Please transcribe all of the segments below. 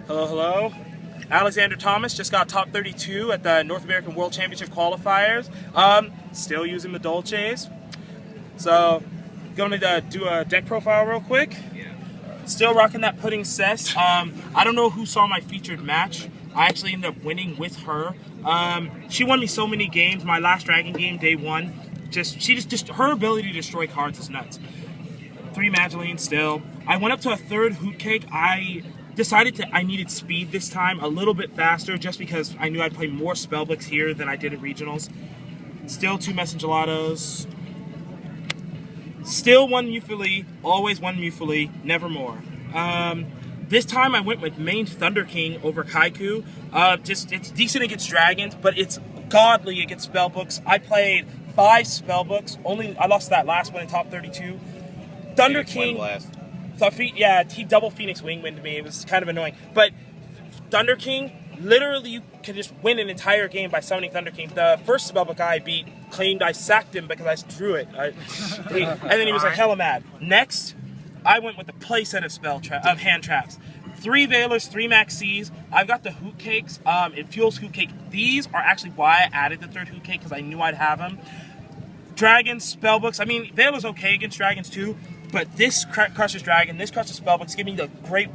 Hello, hello. Alexander Thomas just got top 32 at the North American World Championship qualifiers. Still using Madolches. So, going to do a deck profile real quick. Still rocking that pudding cess. I don't know who saw my featured match. I actually ended up winning with her. She won me so many games. My last Dragon game, day one, just her ability to destroy cards is nuts. 3 Madolche still. I went up to a 3rd Hoot Cake. I decided I needed speed this time, a little bit faster, just because I knew I'd play more spellbooks here than I did at regionals. Still 2 Messengelados. Still 1 Mufuli, always 1 Mufuli, never more. This time I went with main Thunder King over Kaiku. It's decent against dragons, but it's godly against spellbooks. I played 5 spellbooks. I lost that last one in top 32. Thunder King. Yeah, he double Phoenix Wingwind me. It was kind of annoying. But Thunder King, literally you can just win an entire game by summoning Thunder King. The first spellbook I beat claimed I sacked him because I drew it. And then he was like hella mad. Next, I went with the playset of hand traps. 3 Veilers, 3 Maxis. I've got the Hoot Cakes. It fuels Hoot Cake. These are actually why I added the 3rd Hoot Cake, because I knew I'd have them. Dragons, spellbooks. I mean, Veiler's okay against dragons too, but this crushes dragon, this crushes spellbooks, giving me the great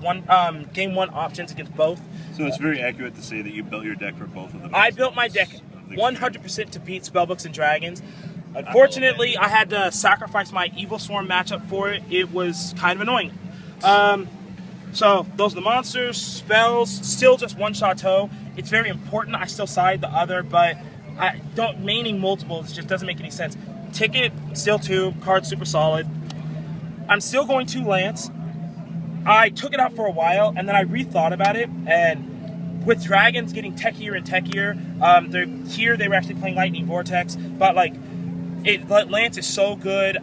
game 1 options against both. So it's very accurate to say that you built your deck for both of them. I built my deck 100% to beat spellbooks and dragons. Unfortunately, I had to sacrifice my Evil Swarm matchup for it. It was kind of annoying. So those are the monsters, spells, still just 1 Chateau. It's very important. I still side the other, but maining multiples just doesn't make any sense. Ticket, still 2, card super solid. I'm still going 2 Lance. I took it out for a while, and then I rethought about it, and with dragons getting techier and techier, they were actually playing Lightning Vortex, but Lance is so good,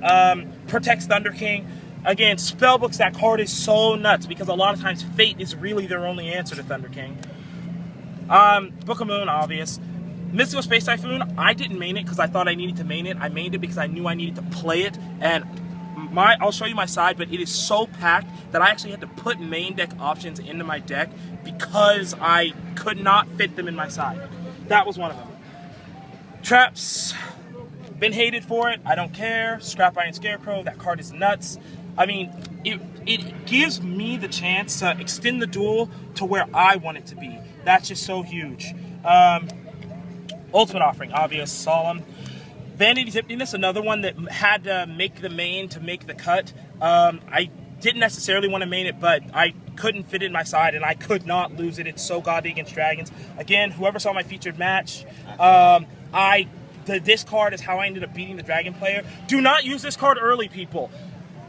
protects Thunder King. Again, spellbooks, that card is so nuts, because a lot of times Fate is really their only answer to Thunder King. Book of Moon, obvious. Mystical Space Typhoon, I didn't main it because I thought I needed to main it. I mained it because I knew I needed to play it, and I'll show you my side, but it is so packed that I actually had to put main deck options into my deck because I could not fit them in my side. That was one of them. Traps, been hated for it, I don't care. Scrap Iron Scarecrow, that card is nuts. I mean, it gives me the chance to extend the duel to where I want it to be. That's just so huge. Ultimate Offering, obvious, solemn. Vanity's Emptiness, another one that had to make the main to make the cut. I didn't necessarily want to main it, but I couldn't fit it in my side, and I could not lose it. It's so godly against dragons. Again, whoever saw my featured match, this card is how I ended up beating the dragon player. Do not use this card early, people.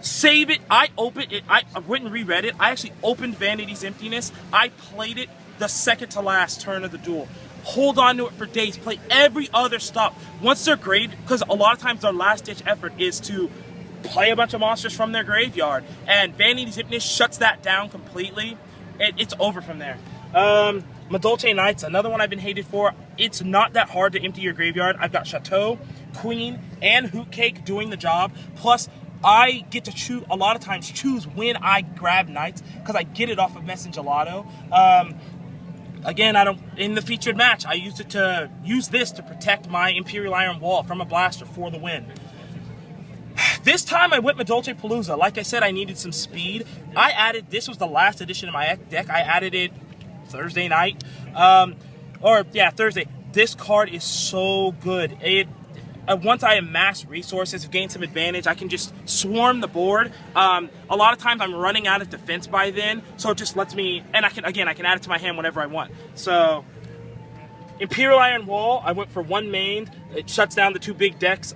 Save it. I opened it. I went and reread it. I actually opened Vanity's Emptiness. I played it the second to last turn of the duel. Hold on to it for days. Play every other stop. Once they're grave, because a lot of times their last-ditch effort is to play a bunch of monsters from their graveyard, and Vanity's Emptiness shuts that down completely. It's over from there. Madolche Knights, another one I've been hated for. It's not that hard to empty your graveyard. I've got Chateau, Queen, and Hoot Cake doing the job. Plus, I get to choose, a lot of times, choose when I grab Knights, because I get it off of Messengelato. Again, in the featured match, I use this to protect my Imperial Iron Wall from a blaster for the win. This time I went Madolche Palooza. Like I said, I needed some speed. This was the last edition of my deck. I added it Thursday night. Thursday. This card is so good. Once I amass resources, gain some advantage, I can just swarm the board. A lot of times I'm running out of defense by then, so it just lets me, and I can add it to my hand whenever I want. So, Imperial Iron Wall, I went for 1 main. It shuts down the 2 big decks.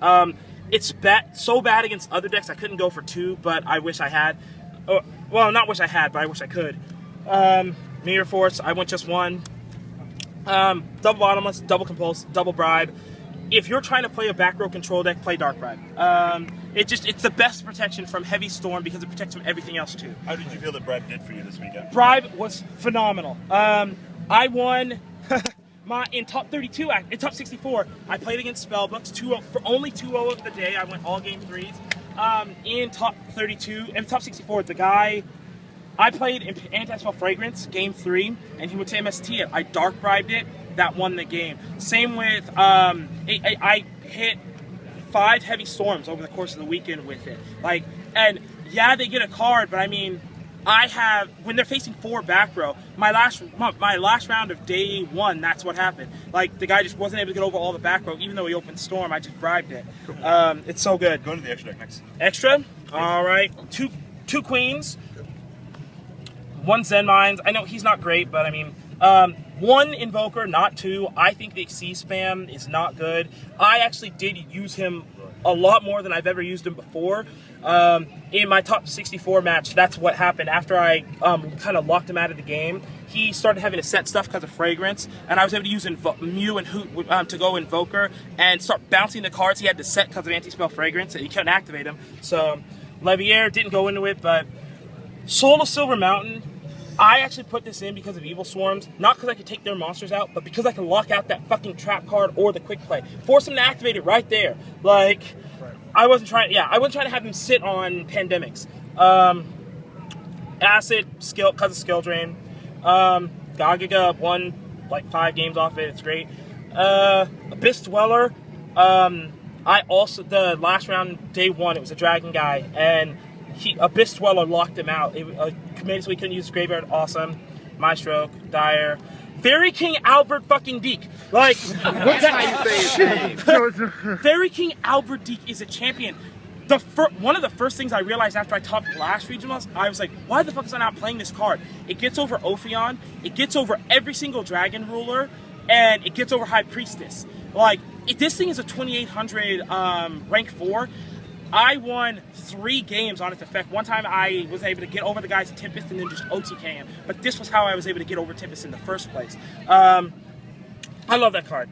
It's so bad against other decks, I couldn't go for 2, but I wish I had. Well, not wish I had, but I wish I could. Mirror Force, I went just 1. Double Bottomless, double Compulse, double Bribe. If you're trying to play a back row control deck, play Dark Bribe. It's the best protection from Heavy Storm because it protects from everything else too. How did you feel that Bribe did for you this weekend? Bribe was phenomenal. I won in top 32, in top 64. I played against Spellbooks for only 2-0 of the day. I went all game 3s. In top 32, and top 64, the guy I played Anti-Spell Fragrance, game 3, and he went to MST it. I dark bribed it, that won the game. Same with, I hit 5 Heavy Storms over the course of the weekend with it. Like, and yeah, they get a card, but I mean, I have, when they're facing 4 back row, my last round of day 1, that's what happened. Like, the guy just wasn't able to get over all the back row, even though he opened Storm, I just bribed it. It's so good. Go to the extra deck next. Extra? All right. Two Queens. 1 Zen Mines. I know he's not great, but I mean, 1 Invoker, not 2. I think the C spam is not good. I actually did use him a lot more than I've ever used him before. In my top 64 match, that's what happened. After I kind of locked him out of the game, he started having to set stuff because of Fragrance, and I was able to use Mew and Hoot to go Invoker and start bouncing the cards he had to set because of Anti-Spell Fragrance, and he couldn't activate them. So Levier didn't go into it, but Soul of Silver Mountain, I actually put this in because of Evil Swarms, not because I could take their monsters out, but because I can lock out that fucking trap card or the quick play. Force them to activate it right there. Like, I wasn't trying to have him sit on Pandemics. Acid, skill, because of skill drain. Gagaga won like 5 games off it, it's great. Abyss Dweller, I also, the last round, day 1, it was a dragon guy, and Abyss Dweller locked him out. It committed so he couldn't use his graveyard. Awesome. Maestro, Dire. Fairy King Albert fucking Deke. Like, What's how you say his name? Fairy King Albert Deke is a champion. One of the first things I realized after I topped last regionals, I was like, why the fuck is I not playing this card? It gets over Ophion, it gets over every single Dragon Ruler, and it gets over High Priestess. Like, if this thing is a 2800 rank 4, I won 3 games on its effect. One time I was able to get over the guy's Tempest and then just OTK him. But this was how I was able to get over Tempest in the first place. I love that card.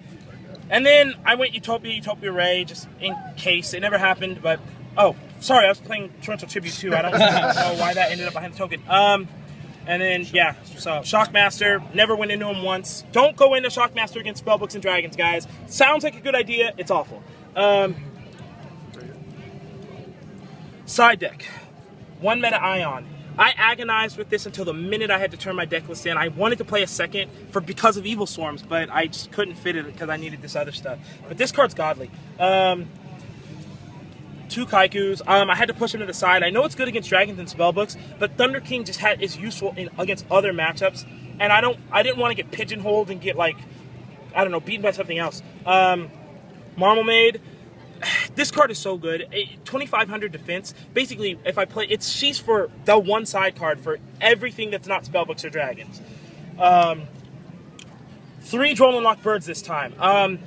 And then I went Utopia Ray, just in case. It never happened, but... Oh, sorry, I was playing Torrential Tribute too. I don't know why that ended up behind the token. And then, yeah, so Shockmaster, never went into him once. Don't go into Shockmaster against Spellbooks and Dragons, guys. Sounds like a good idea, it's awful. Side deck, 1 Meta Ion. I agonized with this until the minute I had to turn my deck list in. I wanted to play a second because of Evil Swarms, but I just couldn't fit it because I needed this other stuff. But this card's godly. 2 Kaikus. I had to push him to the side. I know it's good against Dragons and Spellbooks, but Thunder King just is useful against other matchups, and I didn't want to get pigeonholed and get, like, I don't know, beaten by something else. Marmalade. This card is so good. 2500 defense. Basically, if I play, she's for the 1 side card for everything that's not Spellbooks or Dragons. 3 Droll and Lock Birds this time. I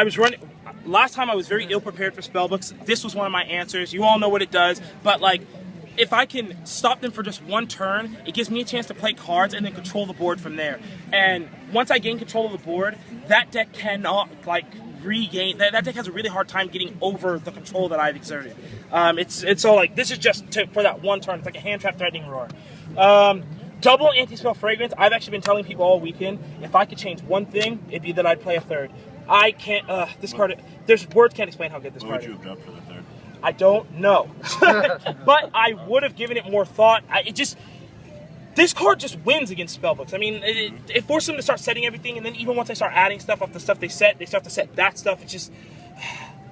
was running. Last time I was very ill prepared for Spellbooks. This was one of my answers. You all know what it does, but like, if I can stop them for just 1 turn, it gives me a chance to play cards and then control the board from there. And once I gain control of the board, that deck cannot, like, regain. That deck has a really hard time getting over the control that I've exerted. It's so, like, this is just for that 1 turn. It's like a hand trap threatening roar. Double Anti-Spell Fragrance. I've actually been telling people all weekend, if I could change one thing, it'd be that I'd play a 3rd. I can't, this card, words can't explain how good this card is. What would you have jumped for the 3rd? I don't know. But I would have given it more thought. This card just wins against Spellbooks. I mean, it forces them to start setting everything, and then even once they start adding stuff off the stuff they start to set that stuff. It's just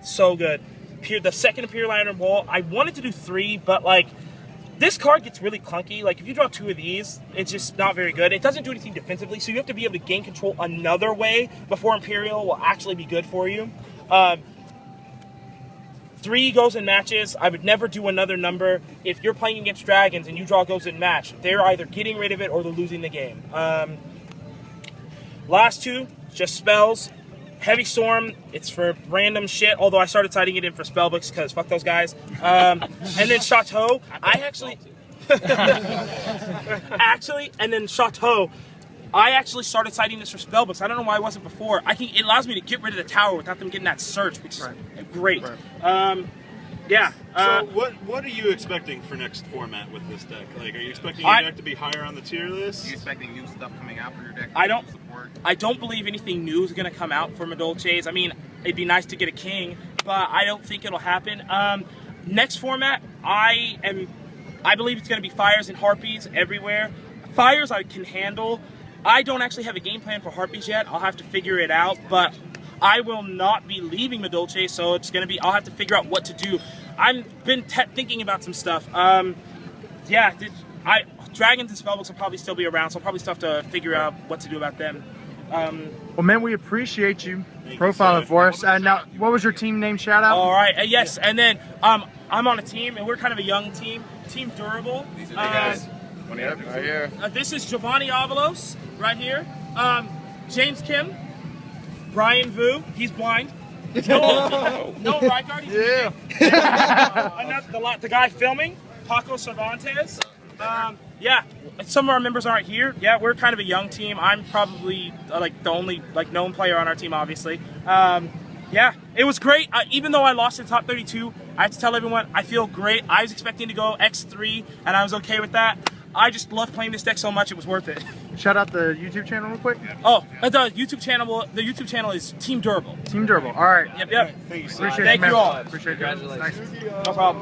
so good. The second Imperial Iron Wall, I wanted to do 3, but, like, this card gets really clunky. Like, if you draw 2 of these, it's just not very good. It doesn't do anything defensively, so you have to be able to gain control another way before Imperial will actually be good for you. 3 goes in matches. I would never do another number. If you're playing against Dragons and you draw goes in match, they're either getting rid of it or they're losing the game. Last 2, just spells. Heavy Storm, it's for random shit, although I started citing it in for Spellbooks because fuck those guys. And then Chateau, and then Chateau, I actually started citing this for Spellbooks. I don't know why I wasn't before. It allows me to get rid of the tower without them getting that search, which is great. Right. Yeah. So what are you expecting for next format with this deck? Like, are you expecting your deck to be higher on the tier list? Are you expecting new stuff coming out for your deck? I don't believe anything new is going to come out for Madolche's. I mean, it'd be nice to get a king, but I don't think it'll happen. Next format, I am I believe it's going to be fires and harpies everywhere. Fires I can handle. I don't actually have a game plan for harpies yet. I'll have to figure it out, but I will not be leaving Madolche, so it's going to be, I'll have to figure out what to do. I've been thinking about some stuff. Yeah, dragons and spellbooks will probably still be around, so I'll probably still have to figure out what to do about them. Well, man, we appreciate you profiling for us. Now, what was your team name shout out? All right, yes, and then I'm on a team, and we're kind of a young team, Team Durable. These are the guys. Right here. This is Giovanni Avalos, right here. James Kim, Brian Vu, he's blind. No, Rijkaard, he's the guy filming, Paco Cervantes. Yeah, some of our members aren't here. Yeah, we're kind of a young team. I'm probably like the only known player on our team, obviously. Yeah, it was great. Even though I lost in top 32, I have to tell everyone I feel great. I was expecting to go X3, and I was okay with that. I just love playing this deck so much; it was worth it. Shout out the YouTube channel real quick. Oh, the YouTube channel. The YouTube channel is Team Durable. Team Durable. All right. Yep. Appreciate Thank you all. Appreciate you. Nice. No problem.